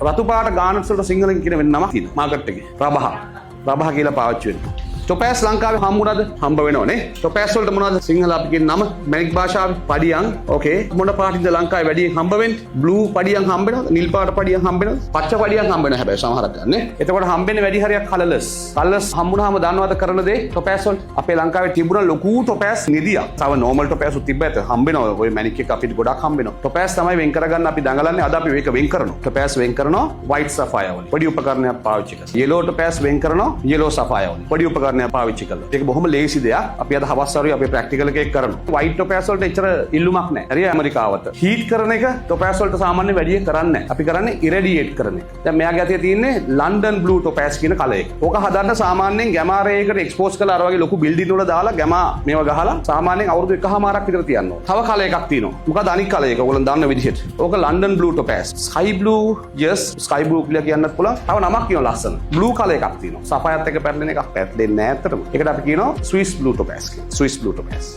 රතු පාට ගානට්ස් වලට සිංහලෙන් කියන වෙන නමක් තියෙනවා මාකට් එකේ. රබහ කියලා පාවිච්චි වෙනවා. ටොපෑස් ලංකාවේ හම්බුණාද? හම්බ වෙනවනේ. ටොපෑස් වලට මොනවද සිංහල අපි කියන නම? මැණික් භාෂාවේ පඩියන්. ඕකේ. මොන පාටින්ද ලංකාවේ වැඩියෙන් හම්බ වෙන්නේ? බ්ලූ පඩියන් හම්බ වෙනවද? නිල් පාට පඩියන් හම්බ වෙනවද? පච්ච පඩියන් හම්බ වෙනවා හැබැයි සමහරක් ගන්න. එතකොට හම්බෙන්නේ වැඩි හරියක් කලර්ස්. කලර්ස් හම්බුනහම දන්නවද කරන දේ? ටොපෑස් වල අපේ ලංකාවේ තිබුණ ලොකු ටොපෑස් නිදියක්. තව නෝමල් ටොපෑස් උත් තිබ්බ ඇත. හම්බ වෙනවා. ඔය මැණික් එක අපිට ගොඩක් හම්බ වෙනවා. ටොපෑස් තමයි වෙන් කරගන්න අපි දඟලන්නේ. අද අපි මේක වෙන් කරනවා. ටොපෑස් වෙන් කරනවා වයිට් සෆයර් වල. පොඩි උපකරණයක් පාවිච්චි කරලා. යෙලෝ ටොපෑස් වෙන් කරනවා යෙලෝ සෆයර් වල. පොඩි උපකරණයක් පාවිච්චි කරලා. ඒක බොහොම ලේසි දෙයක්. අපි අද හවස් වරුවේ අපේ ප්‍රැක්ටිකල් එකේ කරනවා. වයිට් ටොපෑස් වලට එච්චර ඉල්ලුමක් නැහැ. හරි ඇමරිකාවට. හීට් කරන එක ටොපෑස් වලට සාමාන්‍ය වැඩියෙන් කරන්නේ නැහැ. අපි කරන්නේ ඉරඩියේට් කරන එක. දැන් මෙයාගේ අතේ තියෙන්නේ ලන්ඩන් බ්ලූ ටොපෑස් කියන කලර් එක. ඕක හදන්න සාමාන්‍යයෙන් ගැමා රේ එකට එක්ස්පෝස් කරලා අර වගේ ලොකු බිල්ඩින් වල දාලා ගැමා මේව ගහලා සාමාන්‍යයෙන් අවුරුදු 1කමාරක් විතර තියන්න ඕන. තව කලර් එකක් තියෙනවා. මොකද අනික් කලර් එක ඔයගොල්ලෝ දන්න විදිහට. ඕක London blue topaz. Sky blue yes sky blue කියලා කියන්නත් පුළුවන්. තව නමක් කියනවා ලස්සන. බ්ලූ කලර් එකක් තියෙනවා. සෆයර්ත් එක පැටලෙන එකක් පැටලෙන්නේ නැහැ ඇත්තටම. ඒකට අපි කියනවා ස්විස් බ්ලූ ටොපෑස් කියලා. Swiss blue ටොපෑස්.